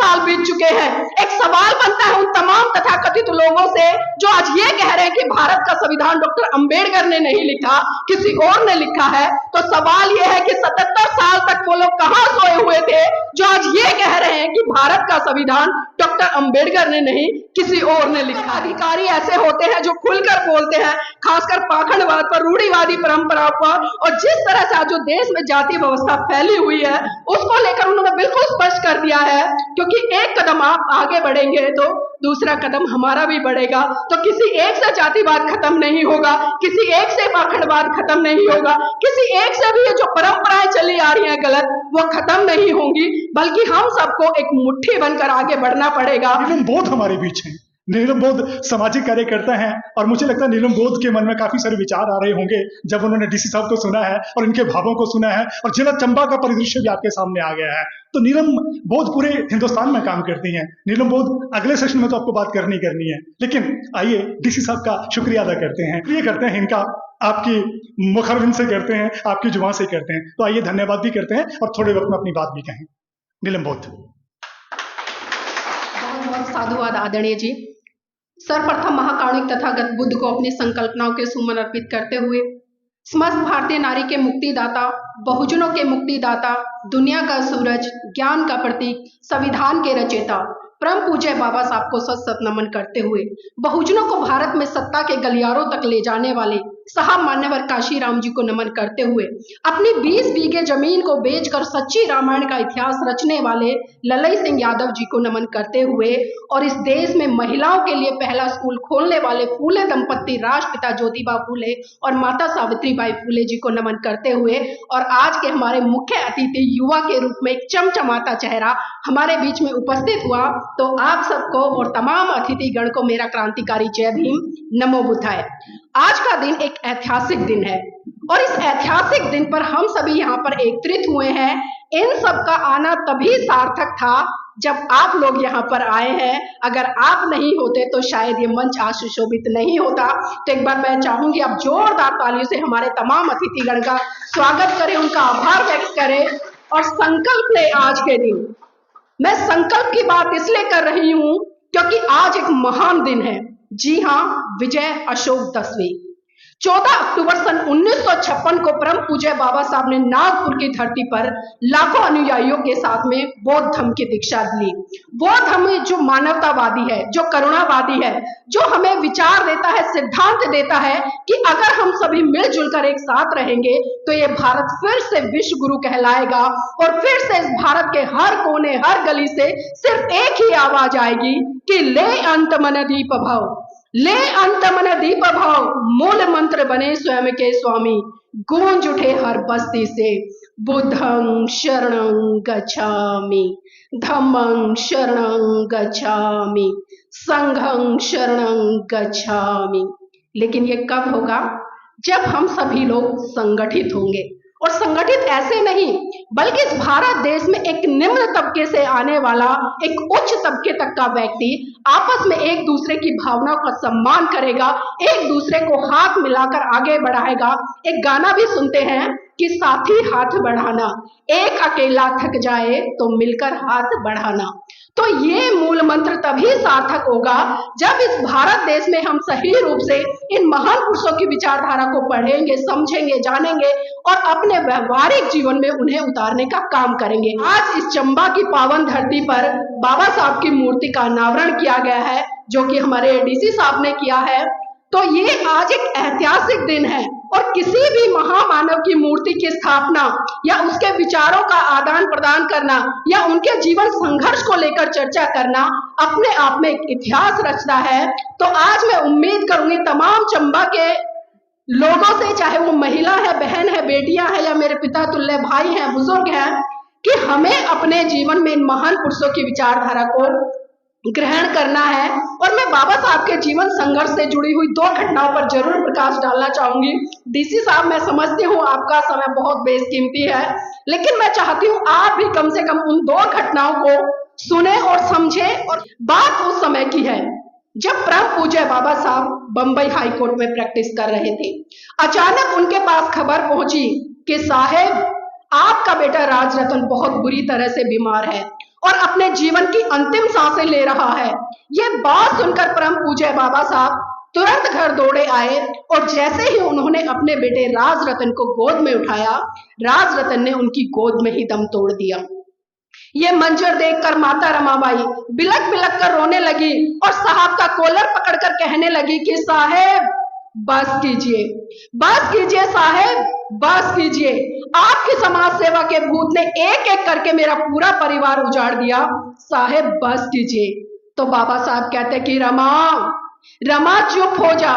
साल बीत चुके हैं। एक सवाल बनता है उन तमाम तथाकथित लोगों से जो आज ये कह रहे हैं कि भारत का संविधान डॉक्टर अंबेडकर ने नहीं लिखा, किसी और ने लिखा है। तो सवाल यह है कि 77 साल तक वो लोग कहां सोए हुए थे जो आज ये कह रहे हैं कि भारत का संविधान डॉक्टर अंबेडकर ने नहीं, किसी और ने लिखा। अधिकारी ऐसे होते हैं जो खुलकर बोलते हैं, खासकर पाखंडवाद पर, रूढ़िवादी परंपराओं पर, और जिस तरह से आज जो देश में जाति व्यवस्था फैली हुई है उसको लेकर उन्होंने बिल्कुल स्पष्ट कर दिया है, क्योंकि एक कदम आप आगे बढ़ेंगे तो दूसरा कदम हमारा भी बढ़ेगा। तो किसी एक से जातिवाद खत्म नहीं होगा, किसी एक से पाखंडवाद खत्म नहीं होगा, किसी एक से भी ये जो परंपराएं चली आ रही हैं गलत, वो खत्म नहीं होंगी, बल्कि हम सबको एक मुट्ठी बनकर आगे बढ़ना पड़ेगा। नीलम बोध हमारे बीच है। नीलम बोध सामाजिक कार्यकर्ता हैं और मुझे लगता है नीलम बोध के मन में काफी सारे विचार आ रहे होंगे जब उन्होंने डीसी साहब को सुना है और इनके भावों को सुना है, और जिला चंबा का परिदृश्य भी आपके सामने आ गया है। तो नीलम बोध पूरे हिंदुस्तान में काम करती हैं। नीलम बोध अगले सेशन में तो आपको बात करनी है, लेकिन आइए डीसी साहब का शुक्रिया अदा करते हैं। ये करते हैं इनका आपकी मुखरबिन से करते हैं, आपकी जुबान से करते हैं। तो आइए धन्यवाद भी करते हैं और थोड़े वक्त में अपनी बात भी कहें। नीलम बोध। बहुत बहुत साधुवाद आदरणीय जी। सर्वप्रथम महाकारुणिक तथागत बुद्ध को अपनी संकल्पनाओं के सुमन अर्पित करते हुए समस्त भारतीय नारी के मुक्तिदाता, बहुजनों के मुक्तिदाता, दुनिया का सूरज, ज्ञान का प्रतीक, संविधान के रचयिता परम पूज्य बाबा साहब को सत सत नमन करते हुए बहुजनों को भारत में सत्ता के गलियारों तक ले जाने वाले साहब मान्यवर काशीराम जी को नमन करते हुए अपनी 20 बीघे जमीन को बेचकर सच्ची रामायण का इतिहास रचने वाले ललई सिंह यादव जी को नमन करते हुए और इस देश में महिलाओं के लिए पहला स्कूल खोलने वाले फूले दंपत्ति राष्ट्रपिता ज्योतिबा फूले और माता सावित्रीबाई फूले जी को नमन करते हुए और आज के हमारे मुख्य अतिथि युवा के रूप में एक चमचमाता चेहरा हमारे बीच में उपस्थित हुआ, तो आप सबको और तमाम अतिथि गण को मेरा क्रांतिकारी जय भीम, नमो बुद्धाय। आज का दिन एक ऐतिहासिक दिन है और इस ऐतिहासिक दिन पर हम सभी यहाँ पर एकत्रित हुए हैं। इन सब का आना तभी सार्थक था जब आप लोग यहाँ पर आए हैं। अगर आप नहीं होते तो शायद ये मंच आज सुशोभित नहीं होता। तो एक बार मैं चाहूंगी आप जोरदार तालियों से हमारे तमाम अतिथिगण का स्वागत करें, उनका आभार व्यक्त करें और संकल्प ले। आज के दिन मैं संकल्प की बात इसलिए कर रही हूं क्योंकि आज एक महान दिन है। जी हां, विजय अशोक दसवीं। 14 अक्टूबर सन 1956 को परम पूज्य बाबा साहब ने नागपुर की धरती पर लाखों अनुयायियों के साथ में बौद्ध धर्म की दीक्षा ली। बौद्ध धर्म जो मानवतावादी है, जो करुणावादी है, जो हमें विचार देता है, सिद्धांत देता है कि अगर हम सभी मिलजुल कर एक साथ रहेंगे तो ये भारत फिर से विश्व गुरु कहलाएगा और फिर से इस भारत के हर कोने, हर गली से सिर्फ एक ही आवाज आएगी कि ले अंत मन दीप भव, ले अंत मन दीप भाव, मूल मंत्र बने स्वयं के स्वामी, गूंज उठे हर बस्ती से बुद्धं शरणं गच्छामि, धम्मं शरणं गच्छामि, संघं शरणं गच्छामि। लेकिन ये कब होगा? जब हम सभी लोग संगठित होंगे, और संगठित ऐसे नहीं बल्कि इस भारत देश में एक निम्न तबके से आने वाला एक उच्च तबके तक का व्यक्ति आपस में एक दूसरे की भावनाओं का सम्मान करेगा, एक दूसरे को हाथ मिलाकर आगे बढ़ाएगा। एक गाना भी सुनते हैं कि साथी हाथ बढ़ाना, एक अकेला थक जाए तो मिलकर हाथ बढ़ाना। तो ये मूल मंत्र तभी सार्थक होगा जब इस भारत देश में हम सही रूप से इन महान पुरुषों की विचारधारा को पढ़ेंगे, समझेंगे, जानेंगे और अपने व्यवहारिक जीवन में उन्हें उतारने का काम करेंगे। आज इस चंबा की पावन धरती पर बाबा साहब की मूर्ति का अनावरण किया गया है, जो कि हमारे डीसी साहब ने किया है। तो ये आज एक ऐतिहासिक दिन है और किसी भी महामानव की मूर्ति की स्थापना या उसके विचारों का आदान प्रदान करना या उनके जीवन संघर्ष को लेकर चर्चा करना अपने आप में एक इतिहास रचता है। तो आज मैं उम्मीद करूंगी तमाम चंबा के लोगों से, चाहे वो महिला है, बहन है, बेटियां हैं या मेरे पिता तुल्य भाई हैं, बुजुर्ग हैं, कि हमें अपने जीवन में इन महान पुरुषों की विचारधारा को ग्रहण करना है। और मैं बाबा साहब के जीवन संघर्ष से जुड़ी हुई 2 घटनाओं पर जरूर प्रकाश डालना चाहूंगी। डीसी साहब, मैं समझती हूँ आपका समय बहुत बेशकीमती है, लेकिन मैं चाहती हूँ आप भी कम से कम उन 2 घटनाओं को सुने और समझे। और बात उस समय की है जब परम पूज्य बाबा साहब बंबई हाई कोर्ट में प्रैक्टिस कर रहे थे। अचानक उनके पास खबर पहुंची कि साहेब, आपका बेटा राज रतन बहुत बुरी तरह से बीमार है और अपने जीवन की अंतिम सांसें ले रहा है। ये बात सुनकर परम पूज्य बाबा साहब तुरंत घर दौड़े आए और जैसे ही उन्होंने अपने बेटे राज रतन को गोद में उठाया, राज रतन ने उनकी गोद में ही दम तोड़ दिया। ये मंजर देखकर माता रमाबाई बिलक बिलक कर रोने लगी और साहब का कॉलर पकड़कर कहने लगी कि साहेब बस कीजिए साहेब, बस कीजिए। आपकी समाज सेवा के भूत ने एक एक करके मेरा पूरा परिवार उजाड़ दिया, साहेब बस कीजिए। तो बाबा साहब कहते कि रमा चुप हो जा,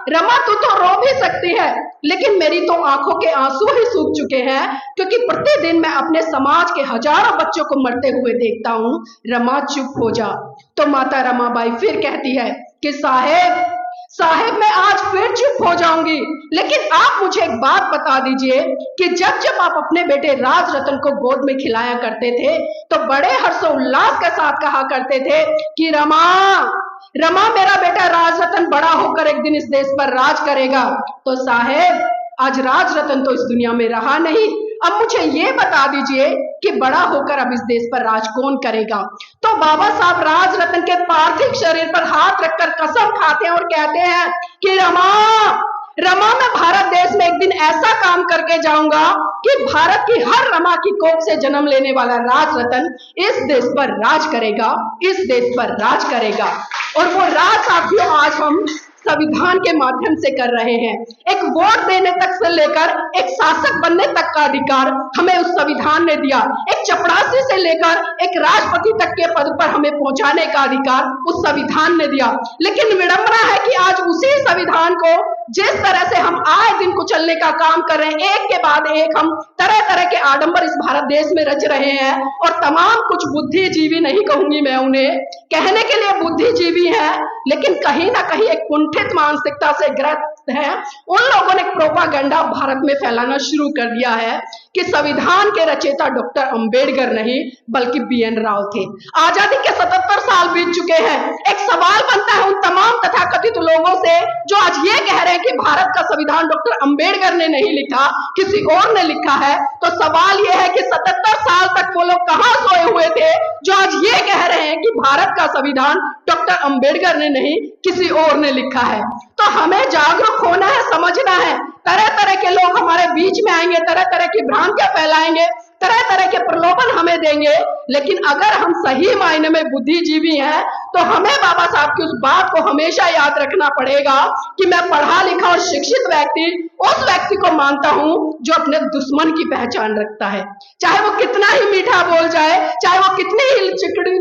रमा तू तो रो भी सकती है, लेकिन मेरी तो आंखों के आंसू ही सूख चुके हैं, क्योंकि प्रतिदिन मैं अपने समाज के हजारों बच्चों को मरते हुए देखता हूं। रमा चुप हो जा। तो माता रमाबाई फिर कहती है कि साहेब मैं आज फिर चुप हो जाऊंगी, लेकिन आप मुझे एक बात बता दीजिए कि जब आप अपने बेटे राज रतन को गोद में खिलाया करते थे तो बड़े हर्षोल्लास के साथ कहा करते थे कि रमा मेरा बेटा राज रतन बड़ा होकर एक दिन इस देश पर राज करेगा। तो साहेब आज राज रतन तो इस दुनिया में रहा नहीं, अब मुझे ये बता दीजिए कि बड़ा होकर अब इस देश पर राज कौन करेगा। तो बाबा साहब राज रतन के पार्थिव शरीर पर हाथ रखकर कसम खाते हैं और कहते हैं कि रमा मैं भारत देश में एक दिन ऐसा काम करके जाऊंगा कि भारत की हर रमा की कोख से जन्म लेने वाला राज रतन इस देश पर राज करेगा, इस देश पर राज करेगा। और वो राज साथियों आज हम संविधान के माध्यम से कर रहे हैं। एक वोट देने तक से लेकर एक शासक बनने तक का अधिकार हमें उस संविधान ने दिया। एक चपरासी से लेकर एक राष्ट्रपति तक के पद पर हमें पहुंचाने का अधिकार उस संविधान ने दिया। लेकिन विडंबना है कि आज उसी संविधान को जिस तरह से हम आए दिन कुचलने का काम कर रहे हैं, एक के बाद एक हम तरह तरह के आडंबर इस भारत देश में रच रहे हैं। और तमाम कुछ बुद्धिजीवी, नहीं कहूंगी मैं उन्हें, कहने के लिए बुद्धिजीवी हैं, लेकिन कहीं ना कहीं एक कुंठित मानसिकता से ग्रस्त है। उन लोगों ने प्रोपागेंडा भारत में फैलाना शुरू कर दिया है कि संविधान के रचयिता डॉक्टर अंबेडकर नहीं बल्कि BN राव थे। आजादी के 77 साल बीत चुके हैं। एक सवाल बनता है उन तमाम तथाकथित लोगों से जो आज ये कह रहे हैं कि भारत का संविधान डॉक्टर अंबेडकर ने नहीं लिखा, किसी और ने लिखा है। तो सवाल यह है कि 77 साल तक वो लोग कहां सोए हुए थे जो आज ये कह रहे हैं कि भारत का संविधान डॉक्टर अंबेडकर ने नहीं किसी और ने लिखा है। तो हमें जागरूक होना है, समझना है। तरह तरह के लोग हमारे बीच में आएंगे, तरह तरह की भ्रांतियां फैलाएंगे, तरह तरह के प्रलोभन हमें देंगे, लेकिन अगर हम सही मायने में बुद्धिजीवी हैं तो हमें बाबा साहब की उस बात को हमेशा याद रखना पड़ेगा कि मैं पढ़ा लिखा और शिक्षित व्यक्ति उस व्यक्ति को मानता हूं जो अपने दुश्मन की पहचान रखता है। चाहे वो कितना ही मीठा बोल जाए, चाहे वो कितनी ही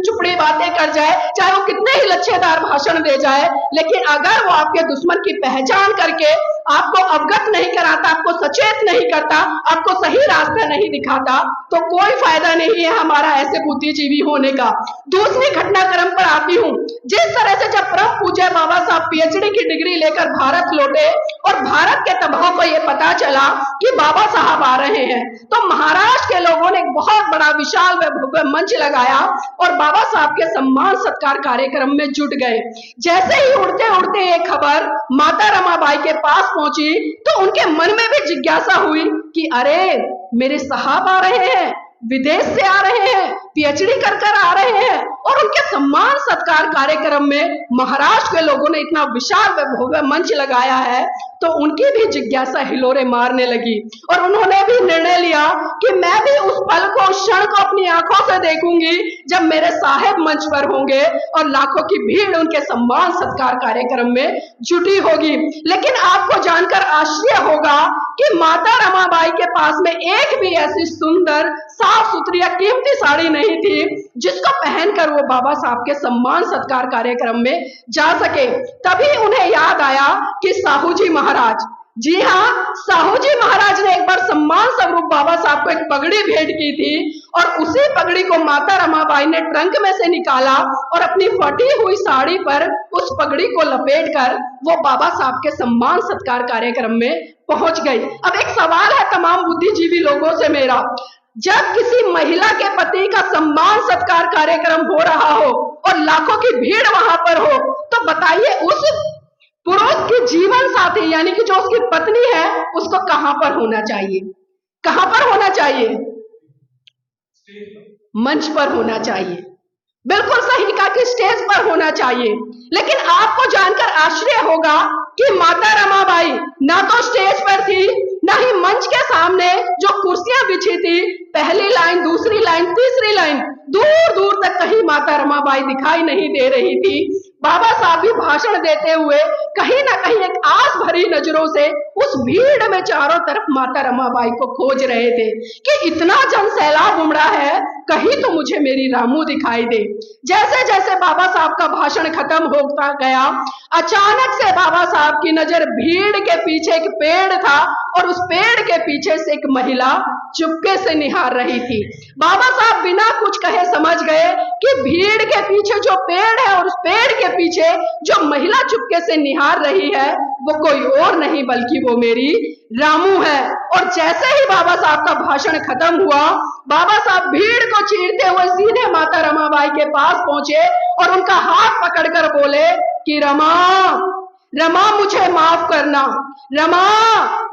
चुपड़ी बातें कर जाए, चाहे वो कितने ही लच्छेदार भाषण दे जाए, लेकिन अगर वो आपके दुश्मन की पहचान करके आपको अवगत नहीं कराता, आपको सचेत नहीं करता, आपको सही रास्ता नहीं दिखाता, तो कोई फायदा नहीं है हमारा ऐसे बुद्धिजीवी होने का। दूसरी घटनाक्रम पर आती हूं। जिस तरह से जब परम पूज्य बाबा साहब PhD की डिग्री लेकर भारत लौटे और भारत के तबाह को यह पता चला कि बाबा साहब आ रहे हैं, तो महाराष्ट्र के लोगों ने एक बहुत बड़ा विशाल मंच लगाया और बाबा साहब के सम्मान सत्कार कार्यक्रम में जुट गए। जैसे ही उड़ते उड़ते ये खबर माता रमाबाई के पास पहुंची तो उनके मन में भी जिज्ञासा हुई कि अरे मेरे साहब आ रहे हैं, विदेश से आ रहे हैं, PhD कर आ रहे हैं, और उनके सम्मान सत्कार कार्यक्रम में महाराष्ट्र के लोगों ने इतना विशाल भव्य मंच लगाया है, तो उनकी भी जिज्ञासा हिलोरे मारने लगी और उन्होंने भी निर्णय लिया कि मैं भी उस पल को, उस क्षण को अपनी आंखों से देखूंगी जब मेरे साहेब मंच पर होंगे और लाखों की भीड़ उनके सम्मान सत्कार कार्यक्रम में जुटी होगी। लेकिन आपको जानकर आश्चर्य होगा कि माता रमाबाई के पास में एक भी ऐसी सुंदर, साफ सुथरी या कीमती साड़ी नहीं थी जिसको पहनकर वो बाबा साहब के सम्मान सत्कार कार्यक्रम में जा सके। तभी उन्हें याद आया कि साहू जी महाराज, जी हाँ, साहू जी महाराज ने एक बार सम्मान स्वरूप बाबा साहब को एक पगड़ी भेंट की थी और उसी पगड़ी को माता रमाबाई ने ट्रंक में से निकाला और अपनी फटी हुई साड़ी पर उस पगड़ी को लपेटकर वो बाबा साहब के सम्मान सत्कार कार्यक्रम में पहुंच गई। अब एक सवाल है तमाम बुद्धिजीवी लोगों से मेरा, जब किसी महिला के पति का सम्मान सत्कार कार्यक्रम हो रहा हो और लाखों की भीड़ वहां पर हो, तो बताइए उस पुरुष की जीवन साथी यानी कि जो उसकी पत्नी है उसको कहां पर होना चाहिए, कहां पर होना चाहिए? मंच पर होना चाहिए। बिल्कुल सही कहा कि स्टेज पर होना चाहिए, लेकिन आपको जानकर आश्चर्य होगा कि माता रमाबाई ना तो स्टेज पर थी, ना ही मंच के सामने जो कुर्सियां बिछी थी, पहली लाइन, दूसरी लाइन, तीसरी लाइन, दूर दूर तक कहीं माता रमाबाई दिखाई नहीं दे रही थी। बाबा साहब भी भाषण देते हुए कहीं ना कहीं एक आस भरी नजरों से उस भीड़ में चारों तरफ माता रमाबाई को खोज रहे थे कि इतना जन सैलाब उमड़ा है, कहीं तो मुझे मेरी रामू दिखाई दे। जैसे जैसे बाबा साहब का भाषण खत्म होता गया, अचानक से बाबा साहब की नजर भीड़ के पीछे एक पेड़ था और उस पेड़ के पीछे से एक महिला चुपके से निहार रही थी। बाबा साहब बिना कुछ कहे समझ गए कि भीड़ के पीछे जो पेड़ है और उस पेड़ के पीछे जो महिला चुपके से निहार रही है वो कोई और नहीं बल्कि वो मेरी रामू है। और जैसे ही बाबा साहब का भाषण खत्म हुआ, बाबा साहब भीड़ को चीरते हुए सीधे माता रमाबाई के पास पहुंचे और उनका हाथ पकड़कर बोले कि रमा, रमा मुझे माफ करना, रमा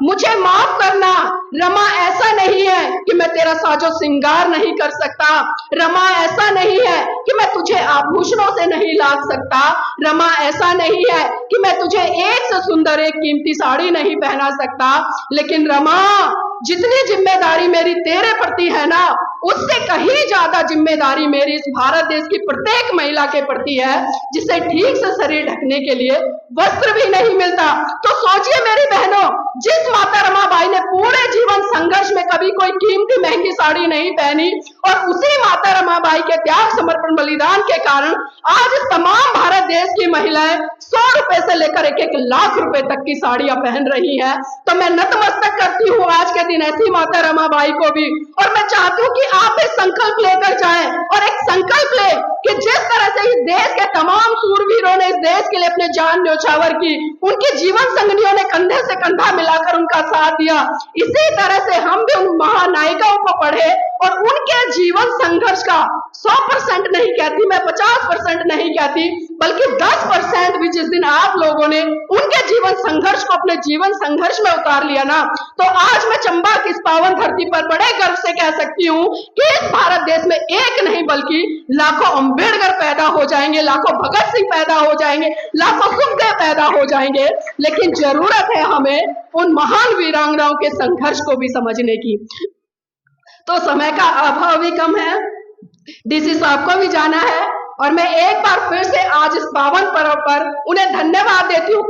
मुझे माफ करना। रमा ऐसा नहीं है कि मैं तेरा साजो श्रृंगार नहीं कर सकता, रमा ऐसा नहीं है कि मैं तुझे आभूषणों से नहीं लाद सकता, रमा ऐसा नहीं है कि मैं तुझे एक से सुंदर एक कीमती साड़ी नहीं पहना सकता, लेकिन रमा जितनी जिम्मेदारी मेरी तेरे प्रति है ना, उससे कहीं ज्यादा जिम्मेदारी मेरी इस भारत देश की प्रत्येक महिला के प्रति है जिसे ठीक से शरीर ढकने के लिए वस्त्र भी नहीं मिलता। तो सोचिए मेरी बहनों, जिस माता रमाबाई ने पूरे जीवन संघर्ष में कभी कोई कीमती महंगी साड़ी नहीं पहनी और उसी माता रमाबाई के त्याग समर्पण बलिदान के कारण आज इस तमाम भारत देश की महिलाएं 100 रुपए से लेकर 1-1 लाख रुपए तक की साड़ियां पहन रही हैं, तो मैं नतमस्तक करती हूँ आज के दिन ऐसी माता रमाबाई को भी। और मैं चाहती हूँ कि आप एक संकल्प लेकर जाएं और एक संकल्प ले कि जिस तरह से इस देश के तमाम सूरवीरों ने इस देश के लिए अपने जान न्यौछावर की, उनके जीवन संगनियों ने कंधे से कंधा मिलाकर उनका साथ दिया, इसी तरह से हम भी उन महानायिकाओं को पढ़े और उनके जीवन संघर्ष का 100% नहीं कहती मैं, 50% नहीं कहती, बल्कि 10% भी जिस दिन आप लोगों ने उनके जीवन संघर्ष को अपने जीवन संघर्ष में उतार लिया ना, तो आज मैं चंबा की इस पावन धरती पर बड़े गर्व से कह सकती हूँ कि इस भारत देश में एक नहीं बल्कि लाखों अंबेडकर पैदा हो जाएंगे, लाखों भगत सिंह पैदा हो जाएंगे, लाखों सुखदेव पैदा हो जाएंगे, लेकिन जरूरत है हमें उन महान वीरांगनाओं के संघर्ष को भी समझने की। तो समय का अभाव भी कम है, डीसी साहब को भी जाना है और मैं एक बार फिर से आज इस पावन पर्व पर उन्हें धन्यवाद देती हूँ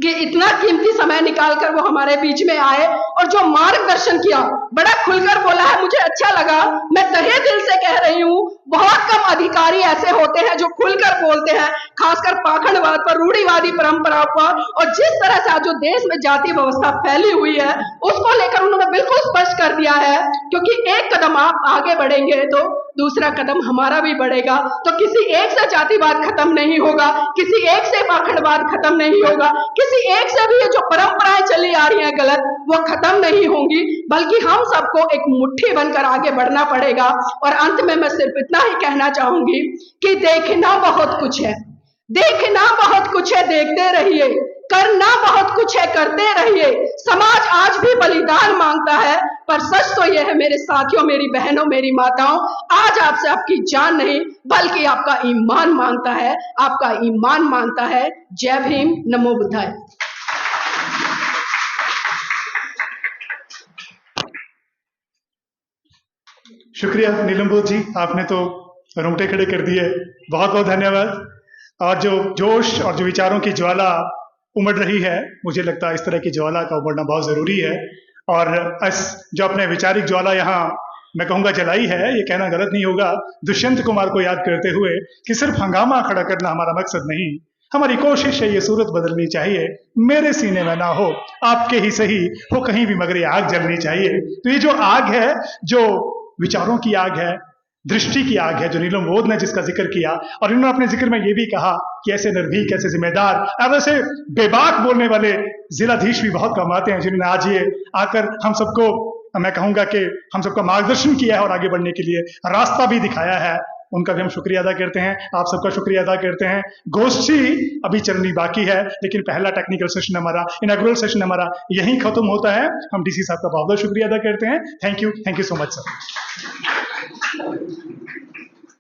कि इतना कीमती समय निकालकर वो हमारे बीच में आए और जो मार्गदर्शन किया, बड़ा खुलकर बोला है, मुझे अच्छा लगा। मैं तहे दिल से कह रही हूँ, बहुत कम अधिकारी ऐसे होते हैं जो खुलकर बोलते हैं, खासकर पाखंडवाद पर, रूढ़िवादी परंपरा पर, और जिस तरह से आज जो देश में जाति व्यवस्था फैली हुई है उसको लेकर उन्होंने बिल्कुल स्पष्ट कर दिया है, क्योंकि एक कदम आप आगे बढ़ेंगे तो दूसरा कदम हमारा भी बढ़ेगा। तो किसी एक से जातिवाद खत्म नहीं होगा, किसी एक से पाखंडवाद खत्म नहीं होगा, किसी एक से भी ये जो परंपराएं चली आ रही हैं गलत, वो खत्म नहीं होंगी, बल्कि हम सबको एक मुट्ठी बनकर आगे बढ़ना पड़ेगा। और अंत में मैं सिर्फ इतना ही कहना चाहूंगी कि देखना बहुत कुछ है, देखना बहुत कुछ है, देखते रहिए, करना बहुत कुछ है, करते रहिए। समाज आज भी बलिदान मांगता है, पर सच तो यह है मेरे साथियों, मेरी बहनों, मेरी माताओं, आज आपसे आपकी जान नहीं बल्कि आपका ईमान मांगता है, आपका ईमान मांगता है। जय भीम, नमो बुद्धाय। शुक्रिया नीलम बोध जी, आपने तो रोंगटे खड़े कर दिए, बहुत बहुत धन्यवाद। और जो जोश और जो विचारों की ज्वाला उमड़ रही है, मुझे लगता है इस तरह की ज्वाला का उमड़ना बहुत जरूरी है। और जो अपने वैचारिक ज्वाला यहाँ मैं कहूँगा जलाई है, ये कहना गलत नहीं होगा, दुष्यंत कुमार को याद करते हुए कि सिर्फ हंगामा खड़ा करना हमारा मकसद नहीं, हमारी कोशिश है ये सूरत बदलनी चाहिए, मेरे सीने में ना हो, आपके ही सही हो कहीं भी मगर ये आग जलनी चाहिए। तो ये जो आग है, जो विचारों की आग है, दृष्टि की आग है, जो नीलम बोध ने जिसका जिक्र किया, और इन्होंने अपने जिक्र में ये भी कहा कि ऐसे निर्भीक, ऐसे जिम्मेदार और ऐसे बेबाक बोलने वाले जिलाधीश भी बहुत कम आते हैं, जिन्होंने आज ये आकर हम सबको, मैं कहूंगा कि हम सबका मार्गदर्शन किया है और आगे बढ़ने के लिए रास्ता भी दिखाया है। उनका भी हम शुक्रिया अदा करते हैं, आप सबका शुक्रिया अदा करते हैं। गोष्ठी अभी चलनी बाकी है, लेकिन पहला टेक्निकल सेशन हमारा, इनॉग्रल सेशन हमारा यहीं खत्म होता है। हम डीसी साहब का बहुत बहुत शुक्रिया अदा करते हैं। Thank you so much sir.